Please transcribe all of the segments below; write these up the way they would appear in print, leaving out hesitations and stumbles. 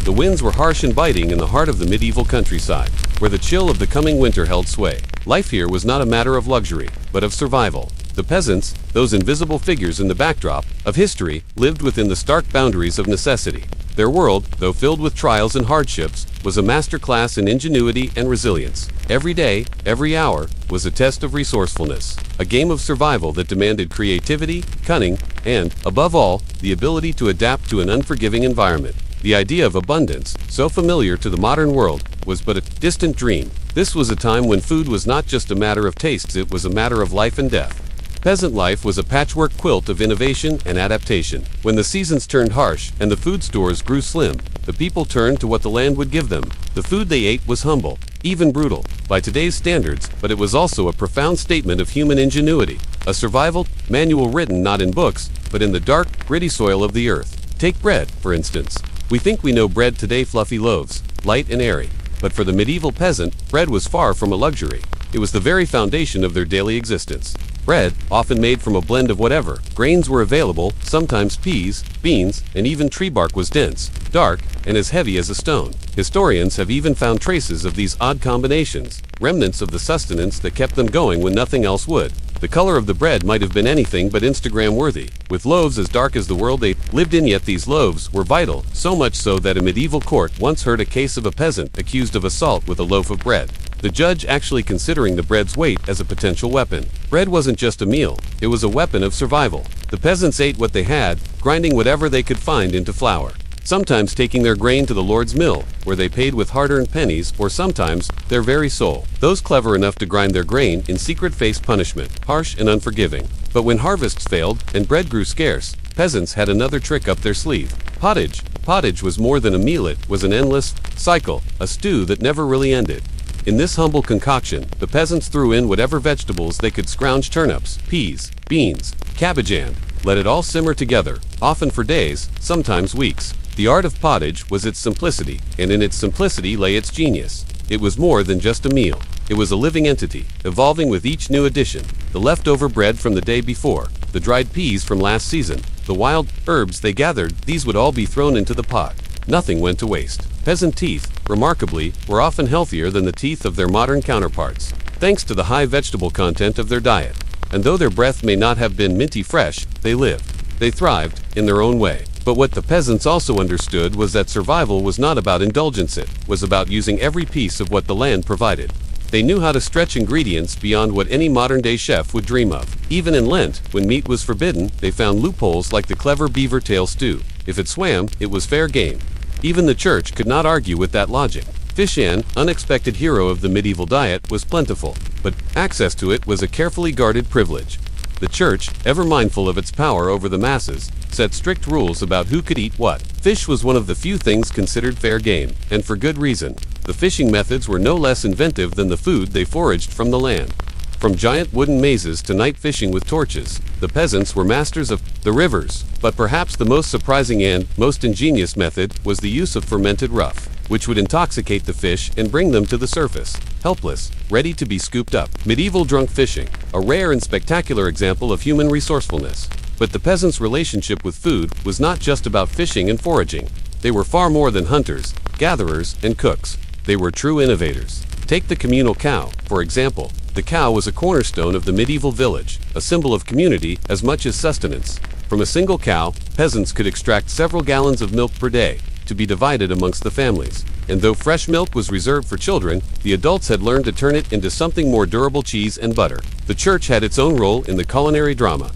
The winds were harsh and biting in the heart of the medieval countryside, where the chill of the coming winter held sway. Life here was not a matter of luxury, but of survival. The peasants, those invisible figures in the backdrop of history, lived within the stark boundaries of necessity. Their world, though filled with trials and hardships, was a masterclass in ingenuity and resilience. Every day, every hour, was a test of resourcefulness, a game of survival that demanded creativity, cunning, and, above all, the ability to adapt to an unforgiving environment. The idea of abundance, so familiar to the modern world, was but a distant dream. This was a time when food was not just a matter of tastes, it was a matter of life and death. Peasant life was a patchwork quilt of innovation and adaptation. When the seasons turned harsh and the food stores grew slim, the people turned to what the land would give them. The food they ate was humble, even brutal, by today's standards, but it was also a profound statement of human ingenuity, a survival manual written not in books, but in the dark, gritty soil of the earth. Take bread, for instance. We think we know bread today, fluffy loaves, light and airy. But for the medieval peasant, bread was far from a luxury. It was the very foundation of their daily existence. Bread, often made from a blend of whatever grains were available, sometimes peas, beans, and even tree bark, was dense, dark, and as heavy as a stone. Historians have even found traces of these odd combinations, remnants of the sustenance that kept them going when nothing else would. The color of the bread might have been anything but Instagram-worthy, with loaves as dark as the world they lived in, yet these loaves were vital, so much so that a medieval court once heard a case of a peasant accused of assault with a loaf of bread. The judge actually considering the bread's weight as a potential weapon. Bread wasn't just a meal, it was a weapon of survival. The peasants ate what they had, grinding whatever they could find into flour. Sometimes taking their grain to the Lord's mill, where they paid with hard-earned pennies, or sometimes their very soul. Those clever enough to grind their grain in secret faced punishment, harsh and unforgiving. But when harvests failed and bread grew scarce, peasants had another trick up their sleeve. Pottage. Pottage was more than a meal, it was an endless cycle, a stew that never really ended. In this humble concoction, the peasants threw in whatever vegetables they could scrounge: turnips, peas, beans, cabbage, and let it all simmer together, often for days, sometimes weeks. The art of pottage was its simplicity, and in its simplicity lay its genius. It was more than just a meal. It was a living entity, evolving with each new addition. The leftover bread from the day before, the dried peas from last season, the wild herbs they gathered, these would all be thrown into the pot. Nothing went to waste. Peasant teeth, remarkably, were often healthier than the teeth of their modern counterparts, thanks to the high vegetable content of their diet. And though their breath may not have been minty fresh, they lived. They thrived, in their own way. But what the peasants also understood was that survival was not about indulgence, it was about using every piece of what the land provided. They knew how to stretch ingredients beyond what any modern-day chef would dream of. Even in Lent, when meat was forbidden, they found loopholes like the clever beaver tail stew. If it swam, it was fair game. Even the church could not argue with that logic. Fish, an unexpected hero of the medieval diet, was plentiful, but access to it was a carefully guarded privilege. The church, ever mindful of its power over the masses, set strict rules about who could eat what. Fish was one of the few things considered fair game, and for good reason. The fishing methods were no less inventive than the food they foraged from the land. From giant wooden mazes to night fishing with torches, the peasants were masters of the rivers. But perhaps the most surprising and most ingenious method was the use of fermented rough, which would intoxicate the fish and bring them to the surface, helpless, ready to be scooped up. Medieval drunk fishing, a rare and spectacular example of human resourcefulness. But the peasants' relationship with food was not just about fishing and foraging. They were far more than hunters, gatherers, and cooks. They were true innovators. Take the communal cow, for example. The cow was a cornerstone of the medieval village, a symbol of community as much as sustenance. From a single cow, peasants could extract several gallons of milk per day, to be divided amongst the families. And though fresh milk was reserved for children, the adults had learned to turn it into something more durable: cheese and butter. The church had its own role in the culinary drama.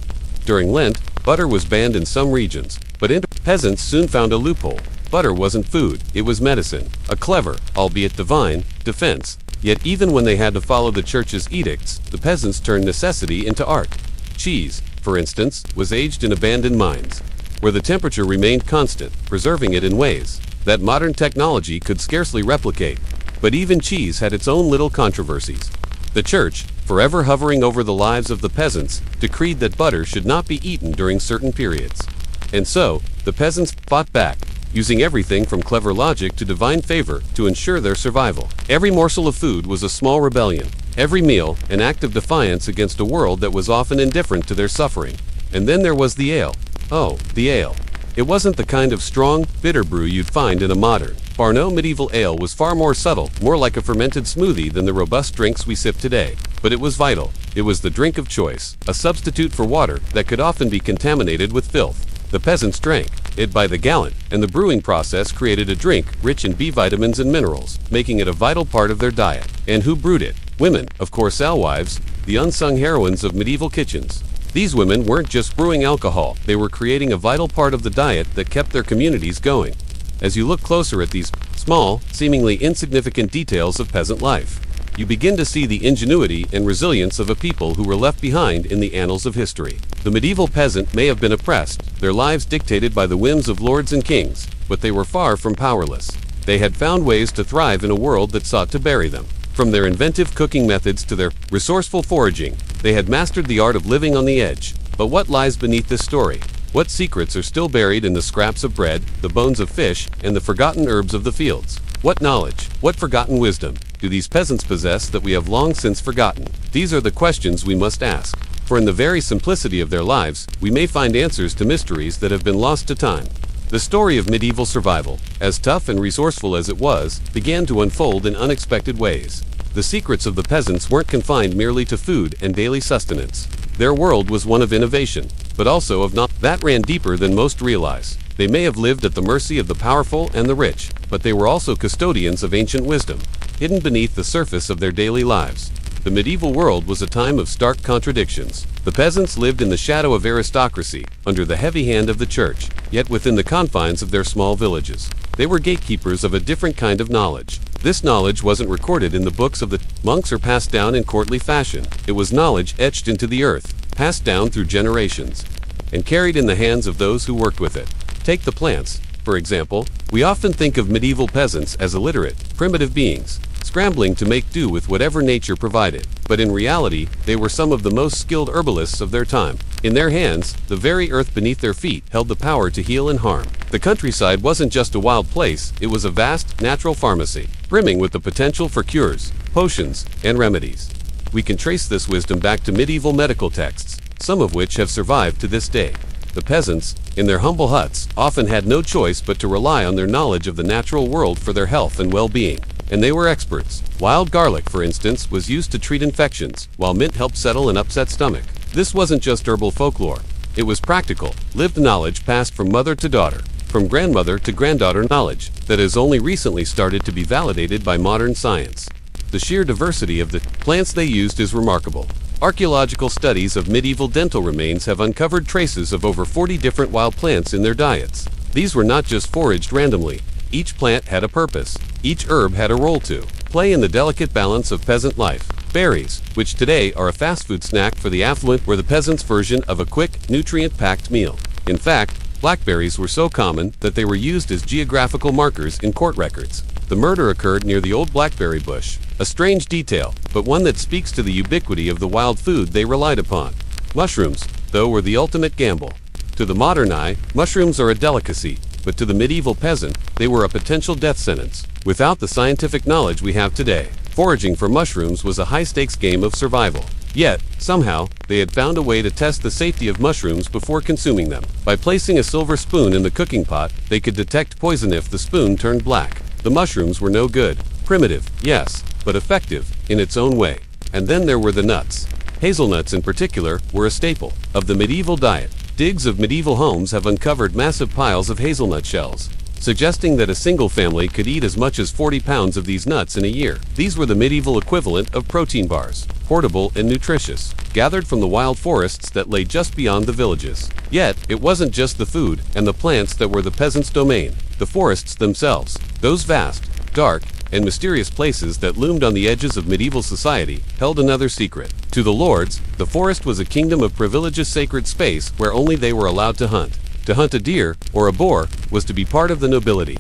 During Lent, butter was banned in some regions, but peasants soon found a loophole. Butter wasn't food, it was medicine, a clever, albeit divine, defense. Yet even when they had to follow the church's edicts, the peasants turned necessity into art. Cheese, for instance, was aged in abandoned mines, where the temperature remained constant, preserving it in ways that modern technology could scarcely replicate. But even cheese had its own little controversies. The church, forever hovering over the lives of the peasants, decreed that butter should not be eaten during certain periods. And so, the peasants fought back, using everything from clever logic to divine favor to ensure their survival. Every morsel of food was a small rebellion, every meal an act of defiance against a world that was often indifferent to their suffering. And then there was the ale. Oh, the ale. It wasn't the kind of strong, bitter brew you'd find in a modern, Barno medieval ale was far more subtle, more like a fermented smoothie than the robust drinks we sip today. But it was vital. It was the drink of choice, a substitute for water that could often be contaminated with filth. The peasants drank it by the gallon, and the brewing process created a drink rich in B vitamins and minerals, making it a vital part of their diet. And who brewed it? Women, of course, alewives, the unsung heroines of medieval kitchens. These women weren't just brewing alcohol, they were creating a vital part of the diet that kept their communities going. As you look closer at these small, seemingly insignificant details of peasant life, you begin to see the ingenuity and resilience of a people who were left behind in the annals of history. The medieval peasant may have been oppressed, their lives dictated by the whims of lords and kings, but they were far from powerless. They had found ways to thrive in a world that sought to bury them. From their inventive cooking methods to their resourceful foraging, they had mastered the art of living on the edge. But what lies beneath this story? What secrets are still buried in the scraps of bread, the bones of fish, and the forgotten herbs of the fields? What knowledge, what forgotten wisdom do these peasants possess that we have long since forgotten? These are the questions we must ask. For in the very simplicity of their lives, we may find answers to mysteries that have been lost to time. The story of medieval survival, as tough and resourceful as it was, began to unfold in unexpected ways. The secrets of the peasants weren't confined merely to food and daily sustenance. Their world was one of innovation, but also of knowledge that ran deeper than most realize. They may have lived at the mercy of the powerful and the rich, but they were also custodians of ancient wisdom, hidden beneath the surface of their daily lives. The medieval world was a time of stark contradictions. The peasants lived in the shadow of aristocracy, under the heavy hand of the church, yet within the confines of their small villages. They were gatekeepers of a different kind of knowledge. This knowledge wasn't recorded in the books of the monks or passed down in courtly fashion. It was knowledge etched into the earth, passed down through generations, and carried in the hands of those who worked with it. Take the plants, for example. We often think of medieval peasants as illiterate, primitive beings, scrambling to make do with whatever nature provided. But in reality, they were some of the most skilled herbalists of their time. In their hands, the very earth beneath their feet held the power to heal and harm. The countryside wasn't just a wild place, it was a vast, natural pharmacy, brimming with the potential for cures, potions, and remedies. We can trace this wisdom back to medieval medical texts, some of which have survived to this day. The peasants, in their humble huts, often had no choice but to rely on their knowledge of the natural world for their health and well-being. And they were experts. Wild garlic, for instance, was used to treat infections, while mint helped settle an upset stomach. This wasn't just herbal folklore. It was practical, lived knowledge passed from mother to daughter, from grandmother to granddaughter, knowledge that has only recently started to be validated by modern science. The sheer diversity of the plants they used is remarkable. Archaeological studies of medieval dental remains have uncovered traces of over 40 different wild plants in their diets. These were not just foraged randomly. Each plant had a purpose. Each herb had a role to play in the delicate balance of peasant life. Berries, which today are a fast food snack for the affluent, were the peasants' version of a quick, nutrient-packed meal. In fact, blackberries were so common that they were used as geographical markers in court records. The murder occurred near the old blackberry bush. A strange detail, but one that speaks to the ubiquity of the wild food they relied upon. Mushrooms, though, were the ultimate gamble. To the modern eye, mushrooms are a delicacy, but to the medieval peasant, they were a potential death sentence. Without the scientific knowledge we have today, foraging for mushrooms was a high-stakes game of survival. Yet, somehow, they had found a way to test the safety of mushrooms before consuming them. By placing a silver spoon in the cooking pot, they could detect poison if the spoon turned black. The mushrooms were no good. Primitive, yes, but effective in its own way. And then there were the nuts. Hazelnuts in particular were a staple of the medieval diet. Digs of medieval homes have uncovered massive piles of hazelnut shells, suggesting that a single family could eat as much as 40 pounds of these nuts in a year. These were the medieval equivalent of protein bars, portable and nutritious, gathered from the wild forests that lay just beyond the villages. Yet, it wasn't just the food and the plants that were the peasants' domain. The forests themselves, those vast, dark, and mysterious places that loomed on the edges of medieval society, held another secret. To the lords, the forest was a kingdom of privileges, sacred space where only they were allowed to hunt. To hunt a deer, or a boar, was to be part of the nobility.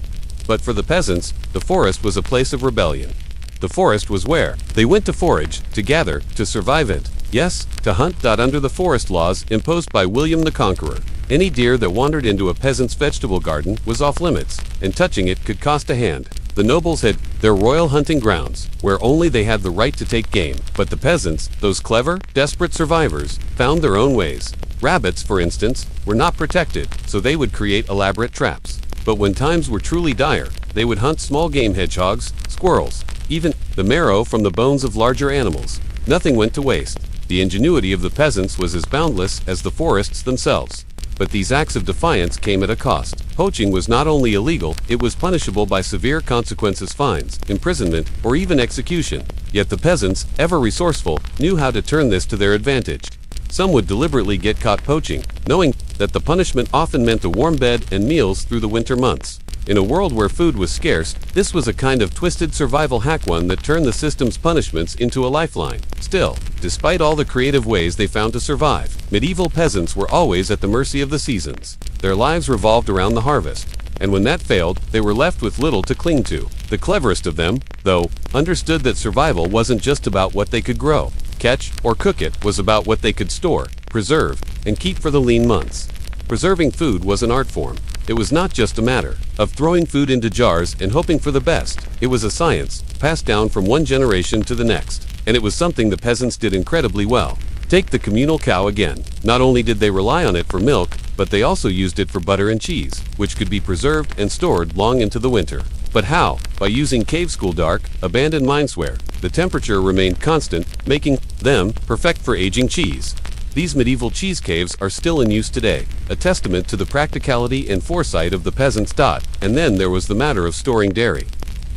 But for the peasants, the forest was a place of rebellion. The forest was where they went to forage, to gather, to survive it. Yes, to hunt. Under the forest laws imposed by William the Conqueror, any deer that wandered into a peasant's vegetable garden was off limits, and touching it could cost a hand. The nobles had their royal hunting grounds, where only they had the right to take game. But the peasants, those clever, desperate survivors, found their own ways. Rabbits, for instance, were not protected, so they would create elaborate traps. But when times were truly dire, they would hunt small game hedgehogs, squirrels, even the marrow from the bones of larger animals. Nothing went to waste. The ingenuity of the peasants was as boundless as the forests themselves. But these acts of defiance came at a cost. Poaching was not only illegal, it was punishable by severe consequences: fines, imprisonment, or even execution. Yet the peasants, ever resourceful, knew how to turn this to their advantage. Some would deliberately get caught poaching, knowing that the punishment often meant a warm bed and meals through the winter months. In a world where food was scarce, this was a kind of twisted survival hack, one that turned the system's punishments into a lifeline. Still, despite all the creative ways they found to survive, medieval peasants were always at the mercy of the seasons. Their lives revolved around the harvest, and when that failed, they were left with little to cling to. The cleverest of them, though, understood that survival wasn't just about what they could grow, catch, or cook. It was about what they could store, preserve, and keep for the lean months. Preserving food was an art form. It was not just a matter of throwing food into jars and hoping for the best. It was a science, passed down from one generation to the next, and it was something the peasants did incredibly well. Take the communal cow again. Not only did they rely on it for milk, but they also used it for butter and cheese, which could be preserved and stored long into the winter. But how? By using cave school dark, abandoned mines where the temperature remained constant, making them perfect for aging cheese. These medieval cheese caves are still in use today, a testament to the practicality and foresight of the peasants. And then there was the matter of storing dairy.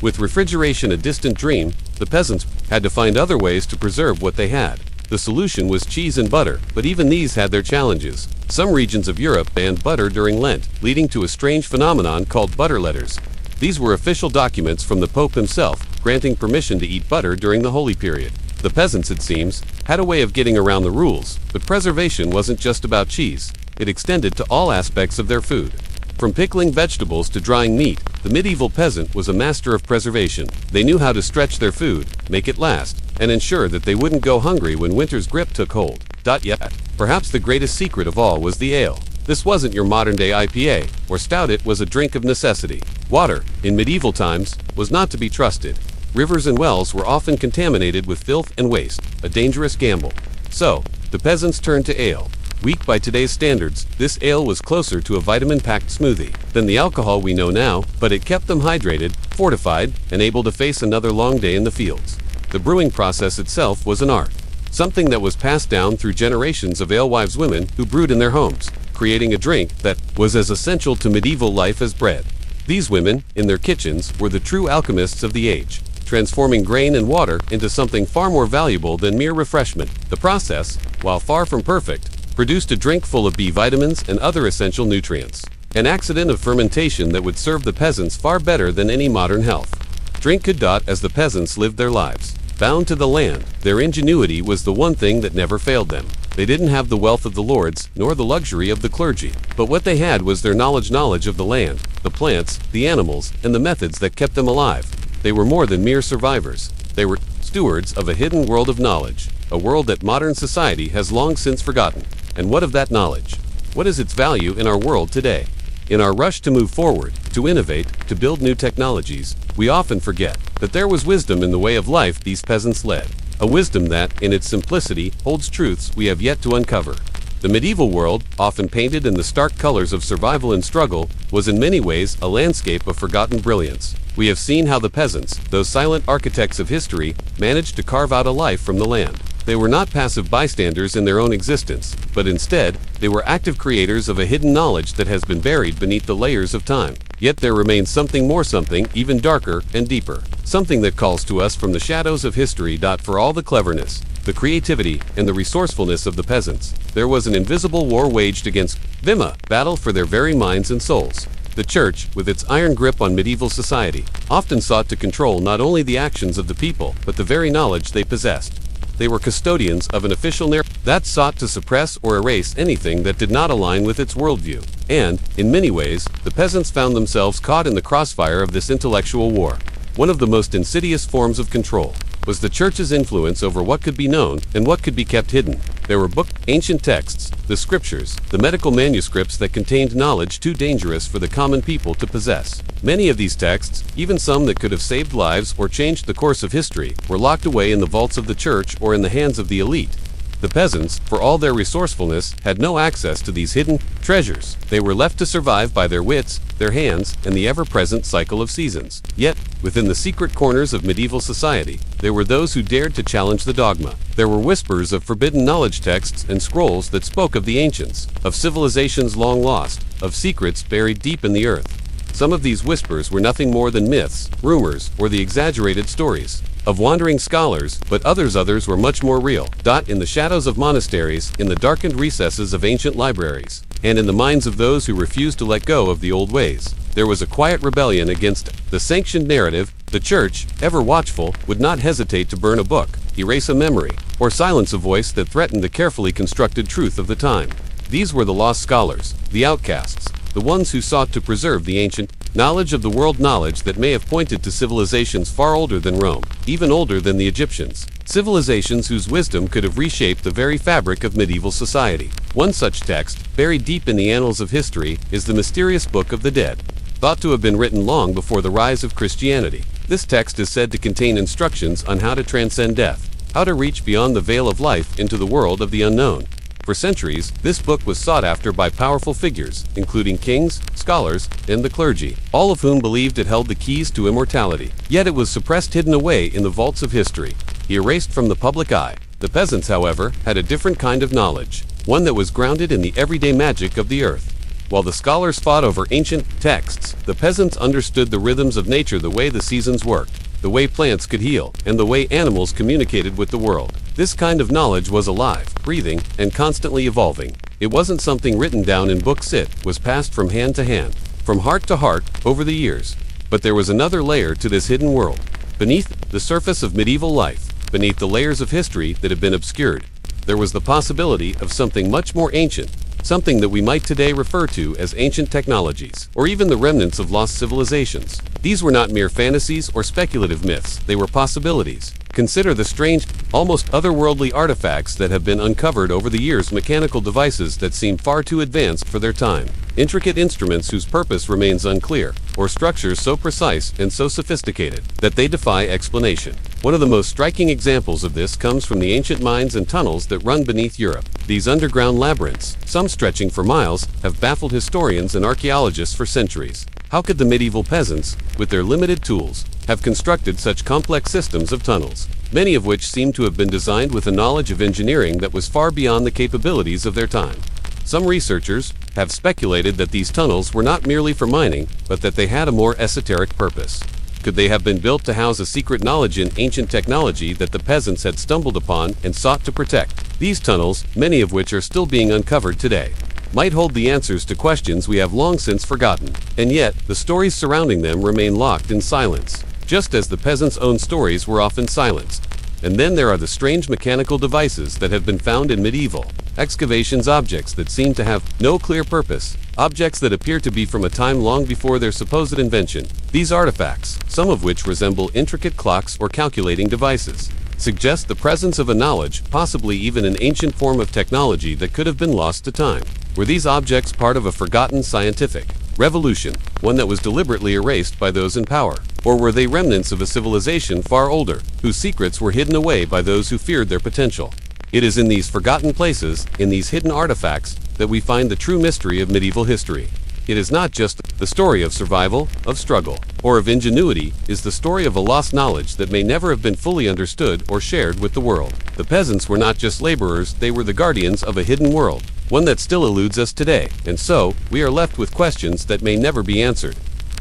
With refrigeration a distant dream, the peasants had to find other ways to preserve what they had. The solution was cheese and butter, but even these had their challenges. Some regions of Europe banned butter during Lent, leading to a strange phenomenon called butter letters. These were official documents from the Pope himself, granting permission to eat butter during the Holy Period. The peasants, it seems, had a way of getting around the rules, but preservation wasn't just about cheese. It extended to all aspects of their food. From pickling vegetables to drying meat, the medieval peasant was a master of preservation. They knew how to stretch their food, make it last, and ensure that they wouldn't go hungry when winter's grip took hold. Yet, perhaps the greatest secret of all was the ale. This wasn't your modern-day IPA or stout. It was a drink of necessity. Water, in medieval times, was not to be trusted. Rivers and wells were often contaminated with filth and waste, a dangerous gamble. So, the peasants turned to ale. Weak by today's standards, this ale was closer to a vitamin-packed smoothie than the alcohol we know now, but it kept them hydrated, fortified, and able to face another long day in the fields. The brewing process itself was an art, something that was passed down through generations of alewives, women who brewed in their homes, creating a drink that was as essential to medieval life as bread. These women, in their kitchens, were the true alchemists of the age, transforming grain and water into something far more valuable than mere refreshment. The process, while far from perfect, produced a drink full of B vitamins and other essential nutrients. An accident of fermentation that would serve the peasants far better than any modern health drink could. As the peasants lived their lives, bound to the land, their ingenuity was the one thing that never failed them. They didn't have the wealth of the lords, nor the luxury of the clergy, but what they had was their knowledge of the land, the plants, the animals, and the methods that kept them alive. They were more than mere survivors. They were stewards of a hidden world of knowledge, a world that modern society has long since forgotten. And what of that knowledge? What is its value in our world today? In our rush to move forward, to innovate, to build new technologies, we often forget that there was wisdom in the way of life these peasants led. A wisdom that, in its simplicity, holds truths we have yet to uncover. The medieval world, often painted in the stark colors of survival and struggle, was in many ways a landscape of forgotten brilliance. We have seen how the peasants, those silent architects of history, managed to carve out a life from the land. They were not passive bystanders in their own existence, but instead, they were active creators of a hidden knowledge that has been buried beneath the layers of time. Yet there remains something more, something even darker and deeper. Something that calls to us from the shadows of history. For all the cleverness, the creativity, and the resourcefulness of the peasants, there was an invisible war waged against them, a battle for their very minds and souls. The church, with its iron grip on medieval society, often sought to control not only the actions of the people, but the very knowledge they possessed. They were custodians of an official narrative that sought to suppress or erase anything that did not align with its worldview. And, in many ways, the peasants found themselves caught in the crossfire of this intellectual war. One of the most insidious forms of control was the church's influence over what could be known and what could be kept hidden. There were ancient texts, the scriptures, the medical manuscripts that contained knowledge too dangerous for the common people to possess. Many of these texts, even some that could have saved lives or changed the course of history, were locked away in the vaults of the church or in the hands of the elite. The peasants, for all their resourcefulness, had no access to these hidden treasures. They were left to survive by their wits, their hands, and the ever-present cycle of seasons. Yet, within the secret corners of medieval society, there were those who dared to challenge the dogma. There were whispers of forbidden knowledge texts and scrolls that spoke of the ancients, of civilizations long lost, of secrets buried deep in the earth. Some of these whispers were nothing more than myths, rumors, or the exaggerated stories of wandering scholars, but others were much more real. In the shadows of monasteries, in the darkened recesses of ancient libraries, and in the minds of those who refused to let go of the old ways, there was a quiet rebellion against the sanctioned narrative. The church, ever watchful, would not hesitate to burn a book, erase a memory, or silence a voice that threatened the carefully constructed truth of the time. These were the lost scholars, the outcasts, the ones who sought to preserve the ancient knowledge of the world, knowledge that may have pointed to civilizations far older than Rome, even older than the Egyptians, civilizations whose wisdom could have reshaped the very fabric of medieval society. One such text, buried deep in the annals of history, is the mysterious Book of the Dead, thought to have been written long before the rise of Christianity. This text is said to contain instructions on how to transcend death, how to reach beyond the veil of life into the world of the unknown. For centuries, this book was sought after by powerful figures, including kings, scholars, and the clergy, all of whom believed it held the keys to immortality. Yet it was suppressed, hidden away in the vaults of history, erased from the public eye. The peasants, however, had a different kind of knowledge, one that was grounded in the everyday magic of the earth. While the scholars fought over ancient texts, the peasants understood the rhythms of nature, the way the seasons worked, the way plants could heal, and the way animals communicated with the world. This kind of knowledge was alive, breathing, and constantly evolving. It wasn't something written down in books, it was passed from hand to hand, from heart to heart, over the years. But there was another layer to this hidden world. Beneath the surface of medieval life, beneath the layers of history that had been obscured, there was the possibility of something much more ancient, something that we might today refer to as ancient technologies, or even the remnants of lost civilizations. These were not mere fantasies or speculative myths, they were possibilities. Consider the strange, almost otherworldly artifacts that have been uncovered over the years, mechanical devices that seem far too advanced for their time, intricate instruments whose purpose remains unclear, or structures so precise and so sophisticated that they defy explanation. One of the most striking examples of this comes from the ancient mines and tunnels that run beneath Europe. These underground labyrinths, some stretching for miles, have baffled historians and archaeologists for centuries. How could the medieval peasants, with their limited tools, have constructed such complex systems of tunnels, many of which seem to have been designed with a knowledge of engineering that was far beyond the capabilities of their time? Some researchers have speculated that these tunnels were not merely for mining, but that they had a more esoteric purpose. Could they have been built to house a secret knowledge in ancient technology that the peasants had stumbled upon and sought to protect? These tunnels, many of which are still being uncovered today, might hold the answers to questions we have long since forgotten. And yet, the stories surrounding them remain locked in silence, just as the peasants' own stories were often silenced. And then there are the strange mechanical devices that have been found in medieval excavations, objects that seem to have no clear purpose, objects that appear to be from a time long before their supposed invention. These artifacts, some of which resemble intricate clocks or calculating devices, suggest the presence of a knowledge, possibly even an ancient form of technology that could have been lost to time. Were these objects part of a forgotten scientific revolution, one that was deliberately erased by those in power? Or were they remnants of a civilization far older, whose secrets were hidden away by those who feared their potential? It is in these forgotten places, in these hidden artifacts, that we find the true mystery of medieval history. It is not just the story of survival, of struggle, or of ingenuity. It is the story of a lost knowledge that may never have been fully understood or shared with the world. The peasants were not just laborers, they were the guardians of a hidden world, one that still eludes us today. And so, we are left with questions that may never be answered.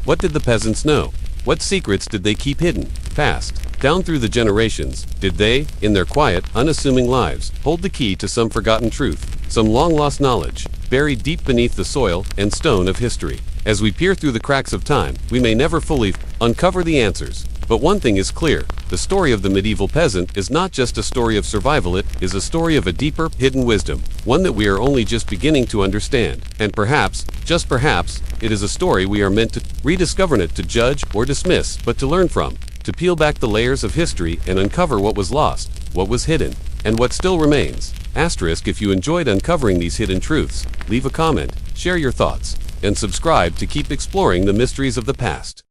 What did the peasants know? What secrets did they keep hidden, passed down through the generations? Did they, in their quiet, unassuming lives, hold the key to some forgotten truth, some long-lost knowledge, buried deep beneath the soil and stone of history? As we peer through the cracks of time, we may never fully uncover the answers. But one thing is clear, the story of the medieval peasant is not just a story of survival, it is a story of a deeper, hidden wisdom, one that we are only just beginning to understand. And perhaps, just perhaps, it is a story we are meant to rediscover, not to judge or dismiss, but to learn from, to peel back the layers of history and uncover what was lost, what was hidden, and what still remains. If you enjoyed uncovering these hidden truths, leave a comment, share your thoughts, and subscribe to keep exploring the mysteries of the past.